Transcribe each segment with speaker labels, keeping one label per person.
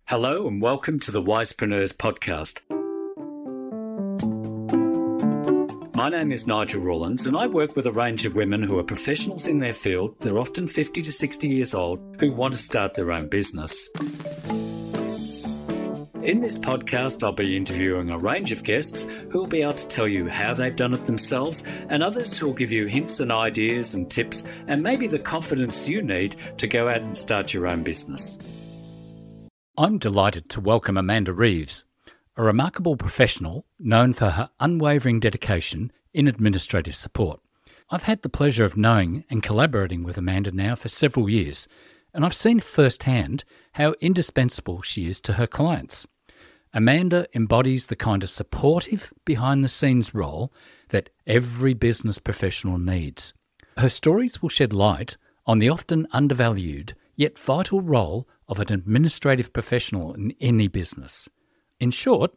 Speaker 1: Hello and welcome to the Wisepreneurs podcast. My name is Nigel Rawlins and I work with a range of women who are professionals in their field. They're often 50 to 60 years old who want to start their own business. In this podcast, I'll be interviewing a range of guests who will be able to tell you how they've done it themselves, and others who will give you hints and ideas and tips and maybe the confidence you need to go out and start your own business. I'm delighted to welcome Amanda Reeves, a remarkable professional known for her unwavering dedication in administrative support. I've had the pleasure of knowing and collaborating with Amanda now for several years, and I've seen firsthand how indispensable she is to her clients. Amanda embodies the kind of supportive, behind-the-scenes role that every business professional needs. Her stories will shed light on the often undervalued yet vital role of an administrative professional in any business. In short,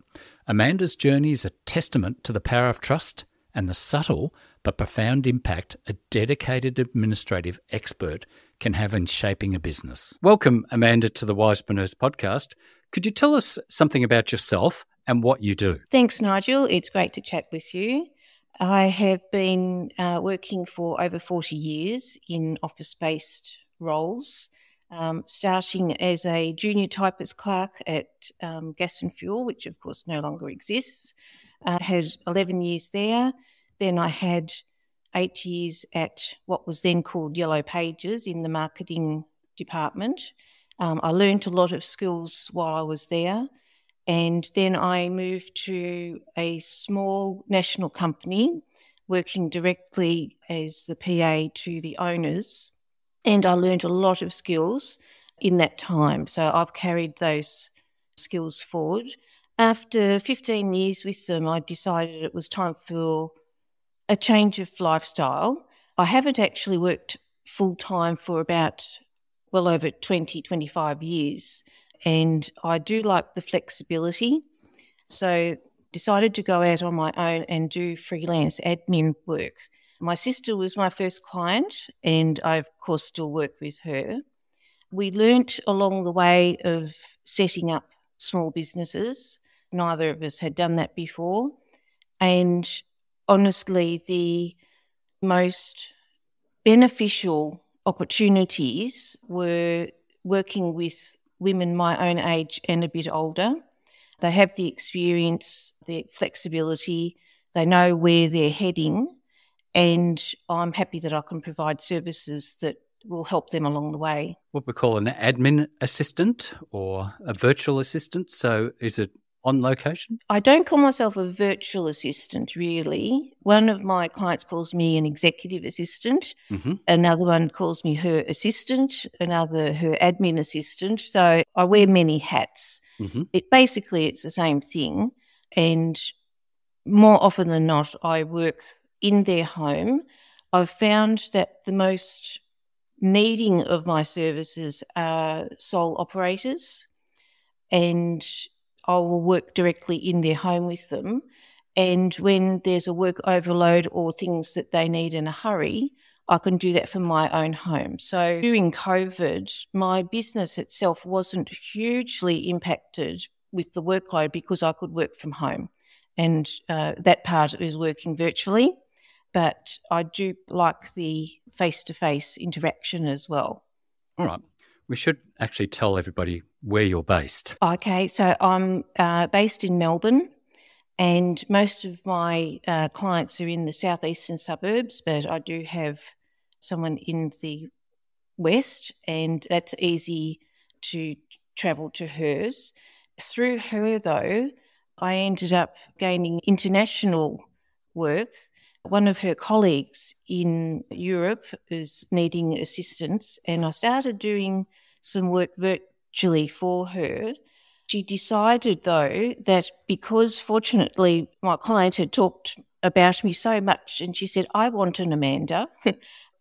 Speaker 1: Amanda's journey is a testament to the power of trust and the subtle but profound impact a dedicated administrative expert can have in shaping a business. Welcome, Amanda, to the Wisepreneurs podcast. Could you tell us something about yourself and what you do?
Speaker 2: Thanks, Nigel. It's great to chat with you. I have been working for over 40 years in office-based roles, starting as a junior typist clerk at Gas and Fuel, which of course no longer exists. I had 11 years there. Then I had 8 years at what was then called Yellow Pages in the marketing department. I learned a lot of skills while I was there, and then I moved to a small national company working directly as the PA to the owners, and I learned a lot of skills in that time. So I've carried those skills forward. After 15 years with them, I decided it was time for a change of lifestyle. I haven't actually worked full-time for about well over 20, 25 years, and I do like the flexibility. So decided to go out on my own and do freelance admin work. My sister was my first client, and I, of course, still work with her. We learnt along the way of setting up small businesses. Neither of us had done that before. And honestly, the most beneficial opportunities were working with women my own age and a bit older. They have the experience, the flexibility, they know where they're heading, and I'm happy that I can provide services that will help them along the way.
Speaker 1: What we call an admin assistant or a virtual assistant. So is it on location?
Speaker 2: I don't call myself a virtual assistant, really. One of my clients calls me an executive assistant. Mm-hmm. Another one calls me her assistant, another her admin assistant. So I wear many hats. Mm-hmm. It's the same thing. And more often than not, I work in their home. I've found that the most needing of my services are sole operators, and I will work directly in their home with them. And when there's a work overload or things that they need in a hurry, I can do that from my own home. So during COVID, my business itself wasn't hugely impacted with the workload because I could work from home. And that part is working virtually. But I do like the face-to-face interaction as well.
Speaker 1: All right. We should actually tell everybody where you're based.
Speaker 2: Okay, so I'm based in Melbourne, and most of my clients are in the southeastern suburbs, but I do have someone in the west, and that's easy to travel to hers. Through her, though, I ended up gaining international work. One of her colleagues in Europe is needing assistance, and I started doing some work virtually for her. She decided, though, that because fortunately my client had talked about me so much, and she said, I want an Amanda.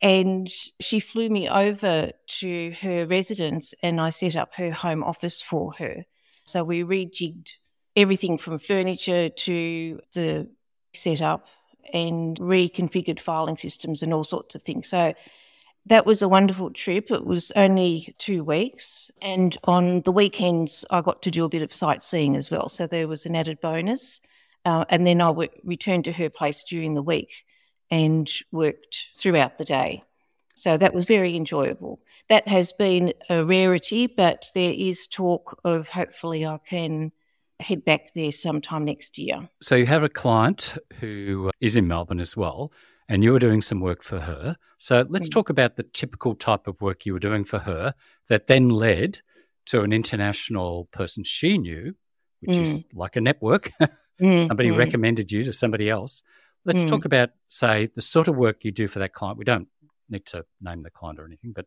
Speaker 2: And she flew me over to her residence, and I set up her home office for her. So we rejigged everything from furniture to the setup and reconfigured filing systems and all sorts of things. So That was a wonderful trip. It was only 2 weeks, and on the weekends I got to do a bit of sightseeing as well, so there was an added bonus. And then I returned to her place during the week and worked throughout the day. So that was very enjoyable. That has been a rarity, but there is talk of hopefully I can head back there sometime next year.
Speaker 1: So you have a client who is in Melbourne as well, and you were doing some work for her. So let's talk about the typical type of work you were doing for her that then led to an international person she knew, which is like a network. Somebody recommended you to somebody else. Let's talk about, say, the sort of work you do for that client. We don't need to name the client or anything, but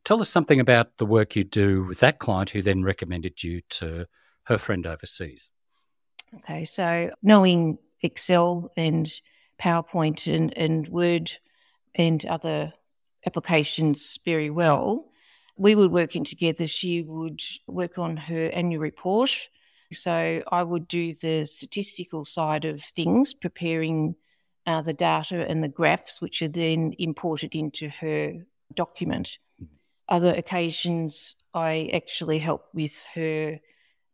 Speaker 1: tell us something about the work you do with that client who then recommended you to her friend overseas.
Speaker 2: Okay, so knowing Excel and PowerPoint and Word and other applications very well, we were working together. She would work on her annual report. So I would do the statistical side of things, preparing the data and the graphs, which are then imported into her document. Other occasions, I actually help with her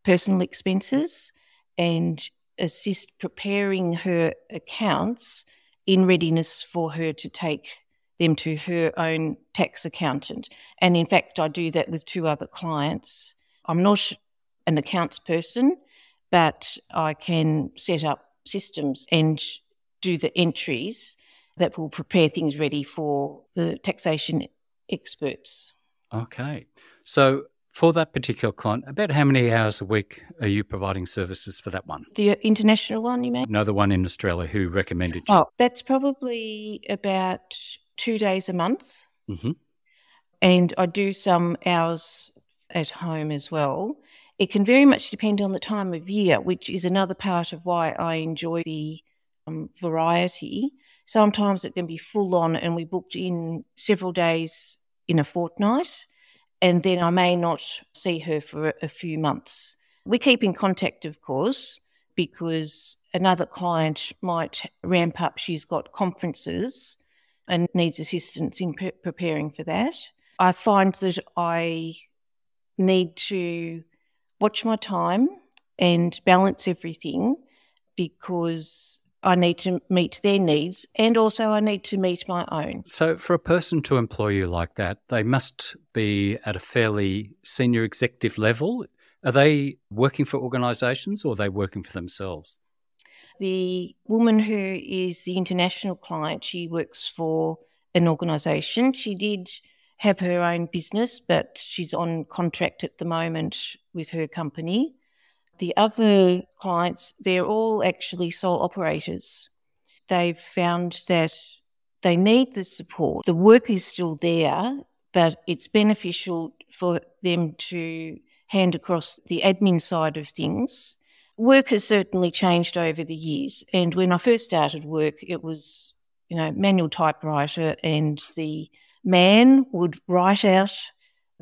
Speaker 2: personal expenses and assist preparing her accounts in readiness for her to take them to her own tax accountant. And in fact, I do that with 2 other clients. I'm not an accounts person, but I can set up systems and do the entries that will prepare things ready for the taxation experts.
Speaker 1: Okay. So for that particular client, about how many hours a week are you providing services for that one?
Speaker 2: The international one, you mean?
Speaker 1: No, the one in Australia who recommended you.
Speaker 2: Oh, that's probably about 2 days a month.
Speaker 1: Mm-hmm.
Speaker 2: And I do some hours at home as well. It can very much depend on the time of year, which is another part of why I enjoy the variety. Sometimes it can be full on and we booked in several days in a fortnight, and then I may not see her for a few months. We keep in contact, of course, because another client might ramp up. She's got conferences and needs assistance in preparing for that. I find that I need to watch my time and balance everything because I need to meet their needs and also I need to meet my own.
Speaker 1: So for a person to employ you like that, they must be at a fairly senior executive level. Are they working for organisations or are they working for themselves?
Speaker 2: The woman who is the international client, she works for an organisation. She did have her own business, but she's on contract at the moment with her company. The other clients, they're all actually sole operators. They've found that they need the support. The work is still there, but it's beneficial for them to hand across the admin side of things. Work has certainly changed over the years. And when I first started work, it was, manual typewriter, and the man would write out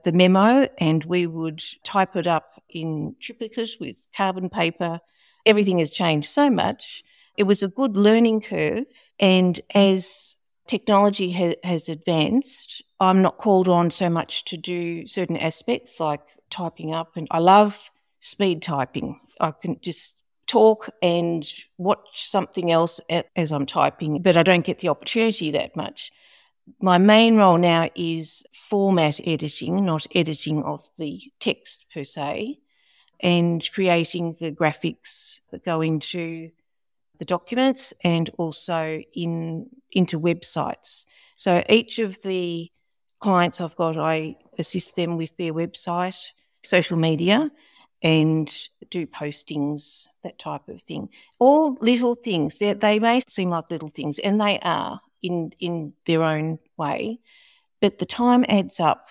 Speaker 2: the memo and we would type it up in triplicate with carbon paper. Everything has changed so much. It was a good learning curve. And as technology has advanced, I'm not called on so much to do certain aspects like typing up. And I love speed typing. I can just talk and watch something else as I'm typing, but I don't get the opportunity that much. My main role now is format editing, not editing of the text per se, and creating the graphics that go into the documents and also into websites. So each of the clients I've got, I assist them with their website, social media, and do postings, that type of thing. All little things. They may seem like little things, and they are in their own way, but the time adds up.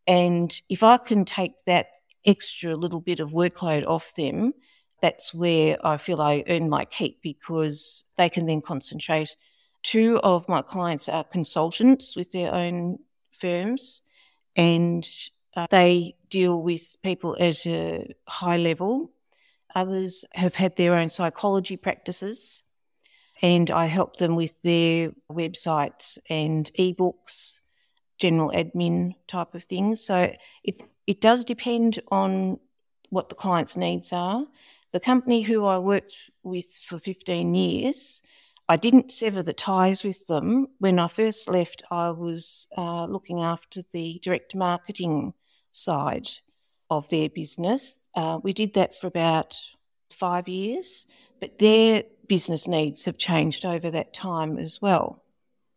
Speaker 2: And if I can take that extra little bit of workload off them, that's where I feel I earn my keep because they can then concentrate. 2 of my clients are consultants with their own firms, and they deal with people at a high level. Others have had their own psychology practices, and I help them with their websites and ebooks general admin type of things. So it does depend on what the client's needs are. The company who I worked with for 15 years, I didn't sever the ties with them. When I first left, I was looking after the direct marketing side of their business. We did that for about 5 years, but their business needs have changed over that time as well.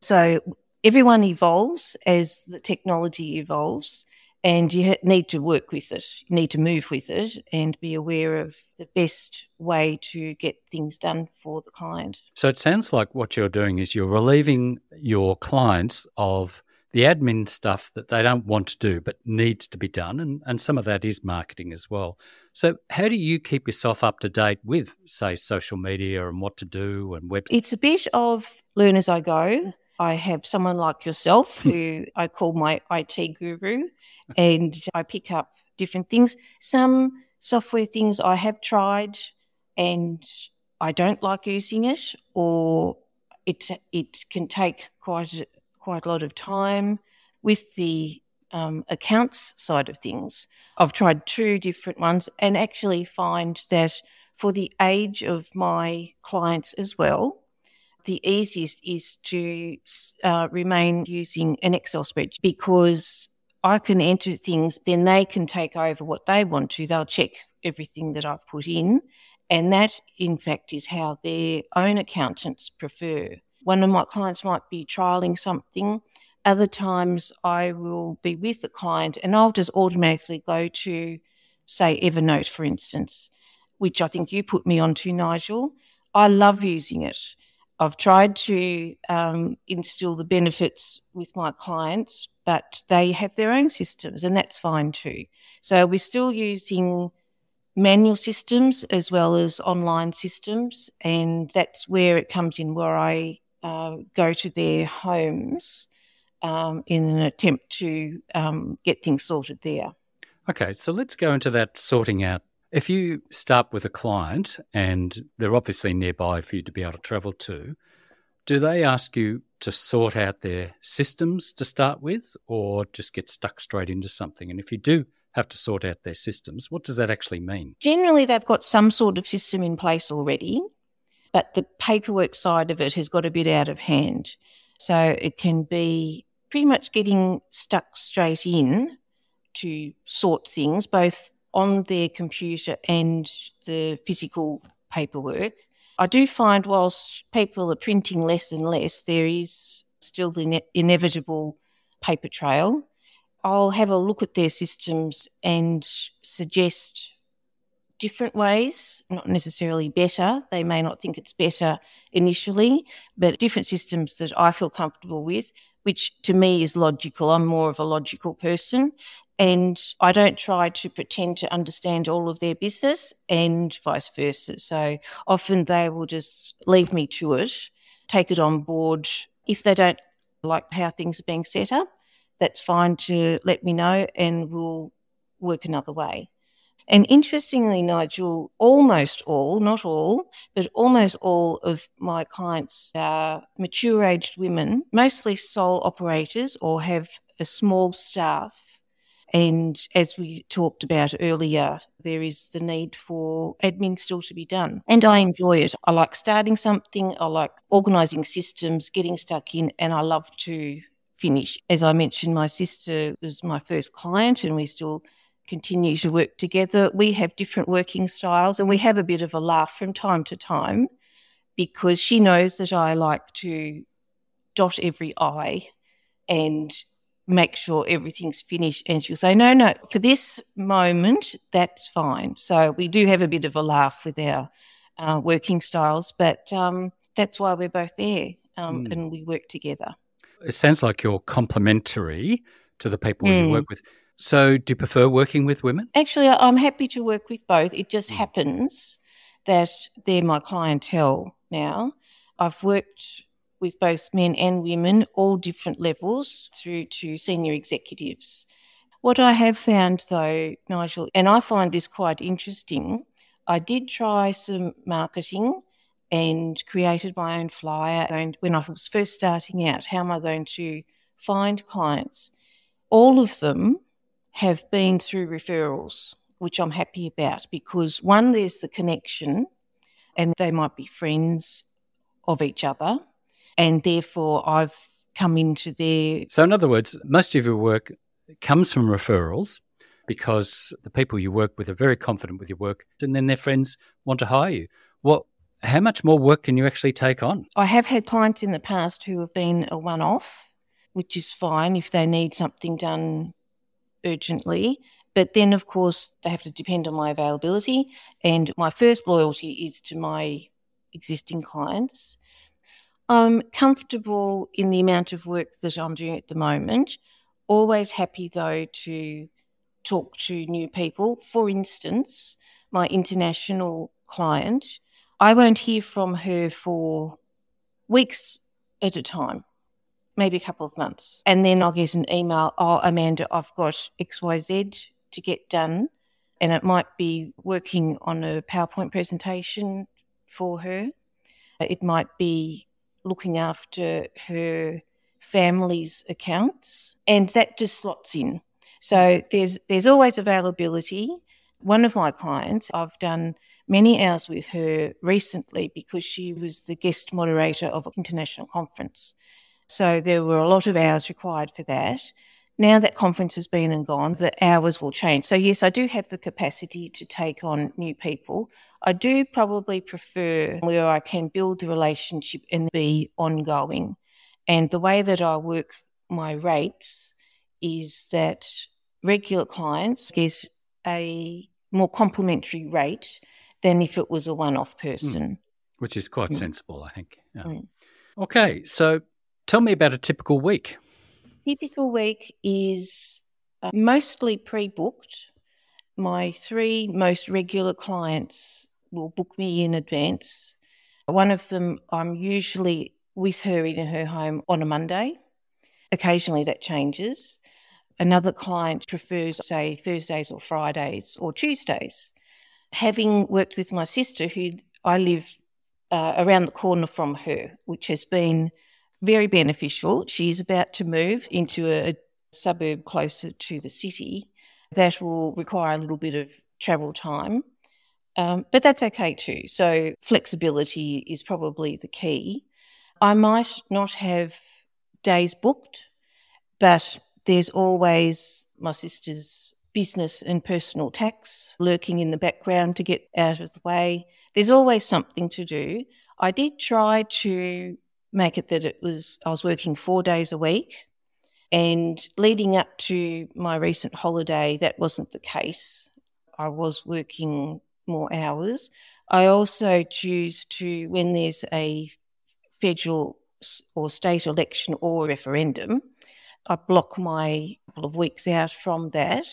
Speaker 2: So everyone evolves as the technology evolves, and you need to work with it. You need to move with it and be aware of the best way to get things done for the client.
Speaker 1: So it sounds like what you're doing is you're relieving your clients of the admin stuff that they don't want to do but needs to be done, and some of that is marketing as well. So how do you keep yourself up to date with, say, social media and what to do and websites?
Speaker 2: It's a bit of learn as I go. I have someone like yourself who I call my IT guru, and I pick up different things. Some software things I have tried and I don't like using it, or it can take quite a lot of time. With the accounts side of things, I've tried 2 different ones and actually find that for the age of my clients as well, the easiest is to remain using an Excel spreadsheet, because I can enter things, then they can take over what they want to. They'll check everything that I've put in, and that, in fact, is how their own accountants prefer. One of my clients might be trialling something. Other times I will be with the client and I'll just automatically go to, say, Evernote, for instance, which I think you put me onto, Nigel. I love using it. I've tried to instill the benefits with my clients, but they have their own systems, and that's fine too. So we're still using manual systems as well as online systems, and that's where it comes in, where I go to their homes in an attempt to get things sorted there.
Speaker 1: Okay, so let's go into that sorting out. If you start with a client and they're obviously nearby for you to be able to travel to, do they ask you to sort out their systems to start with, or just get stuck straight into something? And if you do have to sort out their systems, what does that actually mean?
Speaker 2: Generally, they've got some sort of system in place already, but the paperwork side of it has got a bit out of hand. So it can be pretty much getting stuck straight in to sort things, both on their computer and the physical paperwork. I do find whilst people are printing less and less, there is still the inevitable paper trail. I'll have a look at their systems and suggest different ways, not necessarily better. They may not think it's better initially, but different systems that I feel comfortable with, which to me is logical. I'm more of a logical person, and I don't try to pretend to understand all of their business, and vice versa. So often they will just leave me to it, take it on board. If they don't like how things are being set up, that's fine to let me know and we'll work another way. And interestingly, Nigel, almost all, not all, but almost all of my clients are mature-aged women, mostly sole operators or have a small staff. And as we talked about earlier, there is the need for admin still to be done. And I enjoy it. I like starting something, I like organising systems, getting stuck in, and I love to finish. As I mentioned, my sister was my first client and we still continue to work together. We have different working styles and we have a bit of a laugh from time to time, because she knows that I like to dot every I and make sure everything's finished, and she'll say, no, for this moment, that's fine. So we do have a bit of a laugh with our working styles, but that's why we're both there and we work together.
Speaker 1: It sounds like you're complementary to the people you work with. So do you prefer working with women?
Speaker 2: Actually, I'm happy to work with both. It just happens that they're my clientele now. I've worked with both men and women, all different levels, through to senior executives. What I have found, though, Nigel, and I find this quite interesting, I did try some marketing and created my own flyer. And when I was first starting out, how am I going to find clients, all of them have been through referrals, which I'm happy about because, one, there's the connection and they might be friends of each other, and therefore I've come into their...
Speaker 1: So in other words, most of your work comes from referrals because the people you work with are very confident with your work and then their friends want to hire you. How much more work can you actually take on?
Speaker 2: I have had clients in the past who have been a one-off, which is fine if they need something done urgently. But then, of course, they have to depend on my availability. And my first loyalty is to my existing clients. I'm comfortable in the amount of work that I'm doing at the moment. Always happy, though, to talk to new people. For instance, my international client, I won't hear from her for weeks at a time, maybe a couple of months. And then I'll get an email, "Oh, Amanda, I've got XYZ to get done." And it might be working on a PowerPoint presentation for her. It might be looking after her family's accounts. And that just slots in. So there's always availability. One of my clients, I've done many hours with her recently because she was the guest moderator of an international conference. So there were a lot of hours required for that. Now that conference has been and gone, the hours will change. So yes, I do have the capacity to take on new people. I do probably prefer where I can build the relationship and be ongoing. And the way that I work my rates is that regular clients get a more complimentary rate than if it was a one-off person.
Speaker 1: Which is quite sensible, I think. Yeah. Okay, so tell me about a typical week.
Speaker 2: Typical week is mostly pre-booked. My 3 most regular clients will book me in advance. One of them, I'm usually with her in her home on a Monday. Occasionally that changes. Another client prefers, say, Thursdays or Fridays or Tuesdays. Having worked with my sister, who I live around the corner from her, which has been very beneficial. She's about to move into a suburb closer to the city. That will require a little bit of travel time, but that's okay too. So flexibility is probably the key. I might not have days booked, but there's always my sister's business and personal tax lurking in the background to get out of the way. There's always something to do. I did try to make it that I was working 4 days a week, and leading up to my recent holiday, that wasn't the case. I was working more hours. I also choose to, when there's a federal or state election or referendum, I block my couple of weeks out from that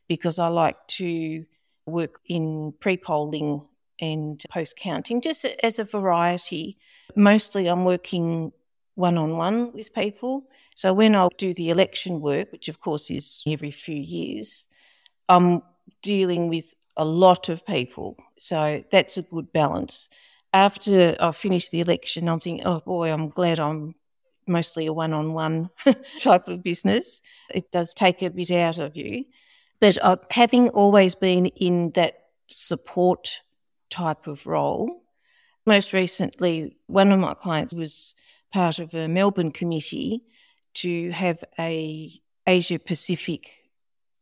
Speaker 2: because I like to work in pre-polling and post-counting, just as a variety. Mostly I'm working one-on-one with people. So when I do the election work, which of course is every few years, I'm dealing with a lot of people. So that's a good balance. After I've finished the election, I'm thinking, oh boy, I'm glad I'm mostly a one-on-one type of business. It does take a bit out of you. But having always been in that support type of role, most recently, one of my clients was part of a Melbourne committee to have a Asia Pacific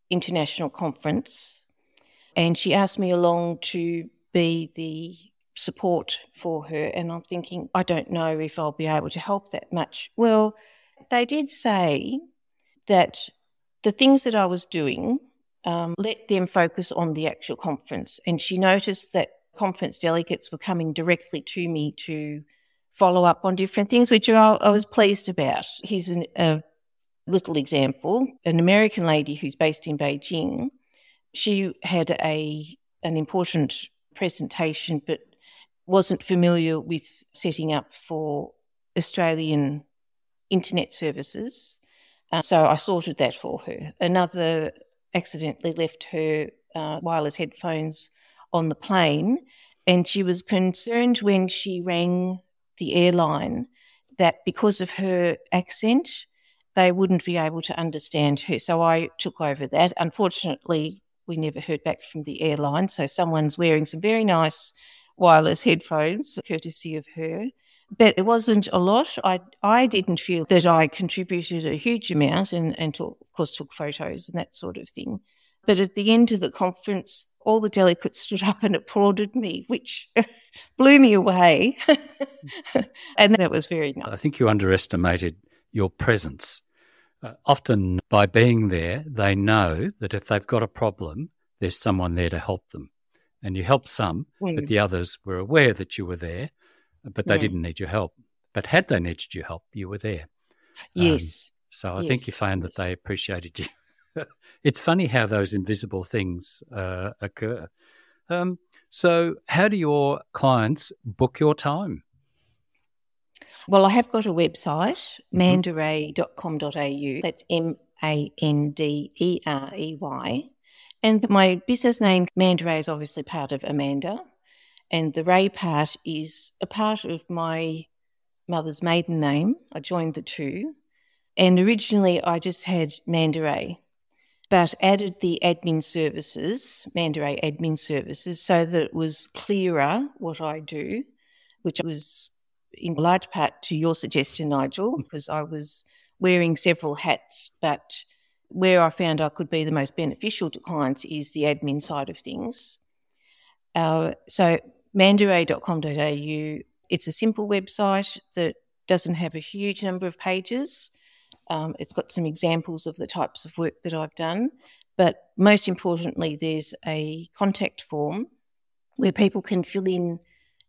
Speaker 2: international conference, and she asked me along to be the support for her, and I'm thinking, I don't know if I'll be able to help that much. Well, they did say that the things that I was doing, let them focus on the actual conference, and she noticed that conference delegates were coming directly to me to follow up on different things, which I was pleased about. Here's a little example. An American lady who's based in Beijing, she had an important presentation but wasn't familiar with setting up for Australian internet services. So I sorted that for her. Another accidentally left her wireless headphones on the plane, and she was concerned when she rang the airline that because of her accent, they wouldn't be able to understand her. So I took over that. Unfortunately, we never heard back from the airline. So someone's wearing some very nice wireless headphones, courtesy of her. But it wasn't a lot. I didn't feel that I contributed a huge amount and of course, took photos and that sort of thing. But at the end of the conference, all the delegates stood up and applauded me, which blew me away. And that was very nice.
Speaker 1: I think you underestimated your presence. Often by being there, they know that if they've got a problem, there's someone there to help them. And you helped some, but the others were aware that you were there, but they didn't need your help. But had they needed your help, you were there.
Speaker 2: Yes.
Speaker 1: So I think you found that they appreciated you. It's funny how those invisible things occur. So how do your clients book your time?
Speaker 2: Well, I have got a website, mandarey.com.au. That's Manderey. And my business name, Mandarey, is obviously part of Amanda. And the Ray part is a part of my mother's maiden name. I joined the two. And originally I just had Mandarey, but added the admin services, Mandarey admin services, so that it was clearer what I do, which was in large part to your suggestion, Nigel, because I was wearing several hats, but where I found I could be the most beneficial to clients is the admin side of things. So mandarey.com.au, it's a simple website that doesn't have a huge number of pages. It's got some examples of the types of work that I've done, but most importantly, there's a contact form where people can fill in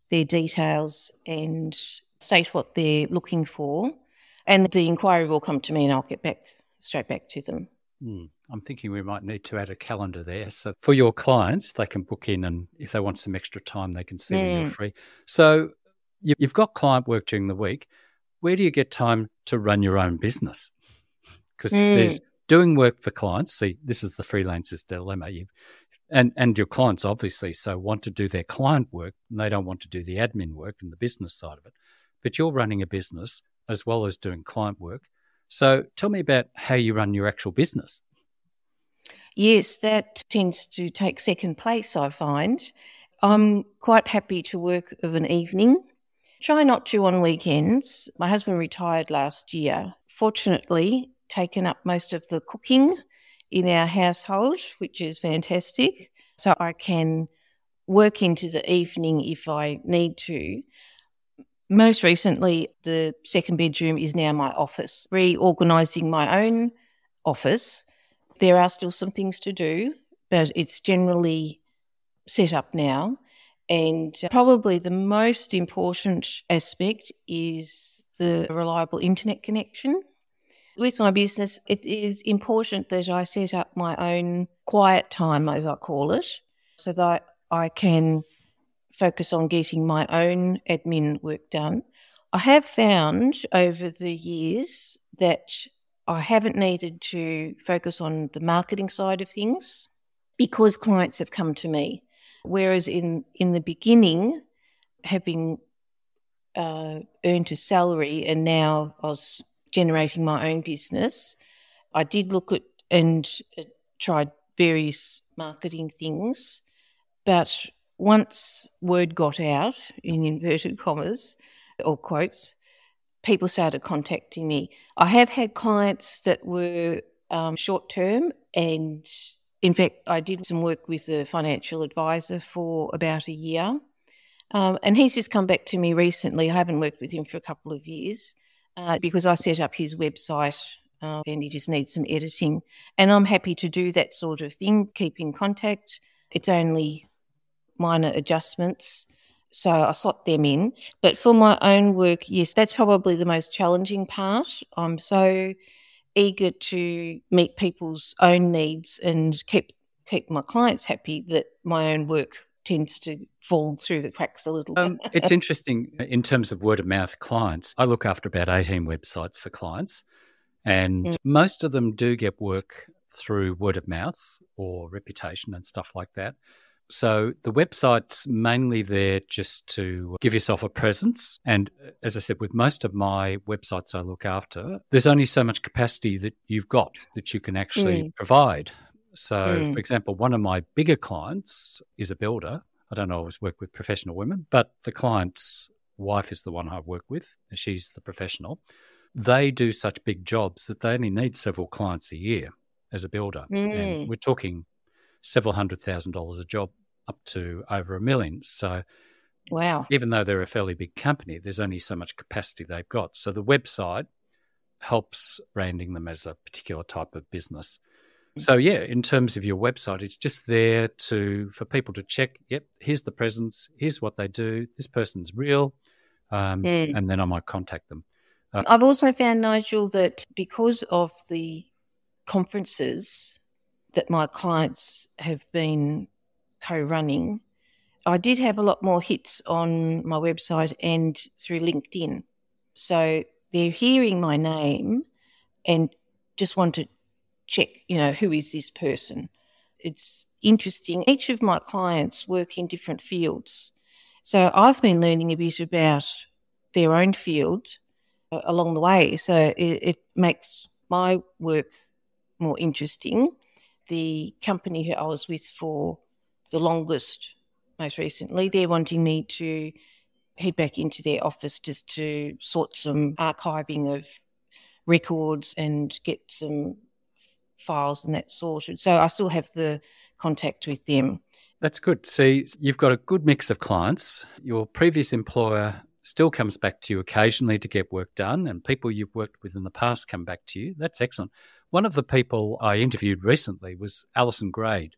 Speaker 2: their details and state what they're looking for, and the inquiry will come to me and I'll get straight back to them.
Speaker 1: I'm thinking we might need to add a calendar there. So for your clients, they can book in, and if they want some extra time, they can see when you're free. So you've got client work during the week. Where do you get time to run your own business? Because there's doing work for clients. See, this is the freelancer's dilemma. And your clients obviously want to do their client work, and they don't want to do the admin work and the business side of it. But you're running a business as well as doing client work. So tell me about how you run your actual business.
Speaker 2: Yes, that tends to take second place, I find. I'm quite happy to work of an evening. Try not to on weekends. My husband retired last year. Fortunately, taken up most of the cooking in our household, which is fantastic. So I can work into the evening if I need to. Most recently, the second bedroom is now my office. Reorganising my own office. There are still some things to do, but it's generally set up now. And probably the most important aspect is the reliable internet connection. With my business, it is important that I set up my own quiet time, as I call it, so that I can focus on getting my own admin work done. I have found over the years that I haven't needed to focus on the marketing side of things because clients have come to me. Whereas in the beginning, having earned a salary and now I was generating my own business, I did look at and tried various marketing things. But once word got out, in inverted commas or quotes, people started contacting me. I have had clients that were short-term, and in fact, I did some work with a financial advisor for about a year, and he's just come back to me recently. I haven't worked with him for a couple of years because I set up his website and he just needs some editing, and I'm happy to do that sort of thing, keep in contact. It's only minor adjustments, so I slot them in. But for my own work, yes, that's probably the most challenging part. I'm so eager to meet people's own needs and keep my clients happy that my own work tends to fall through the cracks a little bit.
Speaker 1: It's interesting in terms of word of mouth clients. I look after about 18 websites for clients, and most of them do get work through word of mouth or reputation and stuff like that. So the website's mainly there just to give yourself a presence. And as I said, with most of my websites I look after, there's only so much capacity that you've got that you can actually provide. So, for example, one of my bigger clients is a builder. I don't always work with professional women, but the client's wife is the one I work with. She's the professional. They do such big jobs that they only need several clients a year as a builder. And we're talking several $100,000 a job up to over $1 million. So
Speaker 2: wow,
Speaker 1: even though they're a fairly big company, there's only so much capacity they've got. So the website helps branding them as a particular type of business. So yeah, in terms of your website, it's just there for people to check, yep, here's the presence, here's what they do, this person's real, and then I might contact them.
Speaker 2: I've also found, Nigel, that because of the conferences that my clients have been co-running, I did have a lot more hits on my website and through LinkedIn. So they're hearing my name and just want to check, who is this person? It's interesting. Each of my clients work in different fields. So I've been learning a bit about their own field along the way. So it makes my work more interesting. The company who I was with for the longest, most recently, they're wanting me to head back into their office just to sort some archiving of records and get some files and that sorted. So I still have the contact with them.
Speaker 1: That's good. See, you've got a good mix of clients. Your previous employer still comes back to you occasionally to get work done, and people you've worked with in the past come back to you. That's excellent. One of the people I interviewed recently was Alison Grade,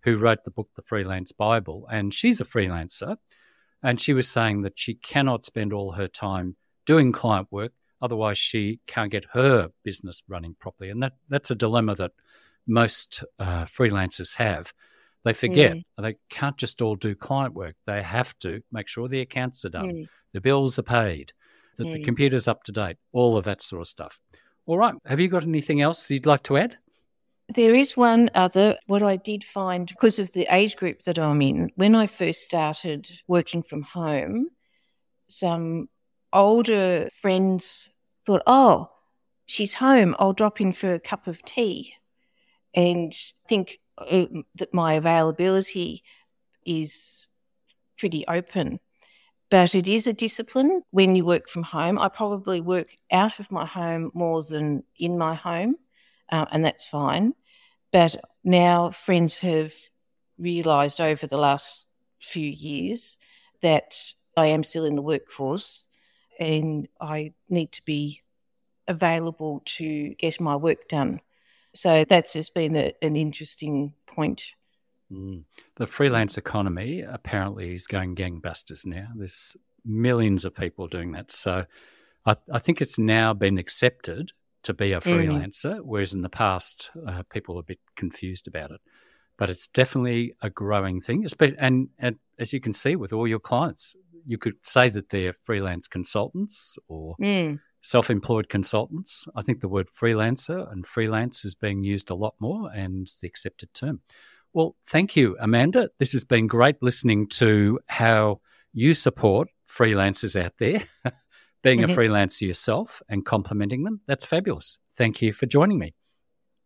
Speaker 1: who wrote the book, The Freelance Bible, and she's a freelancer, and she was saying that she cannot spend all her time doing client work, otherwise she can't get her business running properly. And that's a dilemma that most freelancers have. They forget they can't just all do client work. They have to make sure the accounts are done, the bills are paid, that the computer's up to date, all of that sort of stuff. All right. Have you got anything else you'd like to add?
Speaker 2: There is one other. What I did find, because of the age group that I'm in, when I first started working from home, some older friends thought, oh, she's home, I'll drop in for a cup of tea, and think that my availability is pretty open. But it is a discipline when you work from home. I probably work out of my home more than in my home, and that's fine. But now friends have realised over the last few years that I am still in the workforce and I need to be available to get my work done. So that's just been an interesting point.
Speaker 1: The freelance economy apparently is going gangbusters now. There's millions of people doing that. So I think it's now been accepted to be a freelancer, whereas in the past people were a bit confused about it. But it's definitely a growing thing. And as you can see with all your clients, you could say that they're freelance consultants or self-employed consultants. I think the word freelancer and freelance is being used a lot more and it's the accepted term. Well, thank you, Amanda. This has been great listening to how you support freelancers out there, being a freelancer yourself and complementing them. That's fabulous. Thank you for joining me.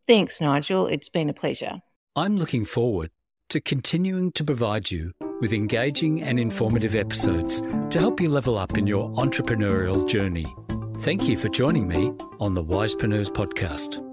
Speaker 2: Thanks, Nigel. It's been a pleasure.
Speaker 1: I'm looking forward to continuing to provide you with engaging and informative episodes to help you level up in your entrepreneurial journey. Thank you for joining me on the Wisepreneurs podcast.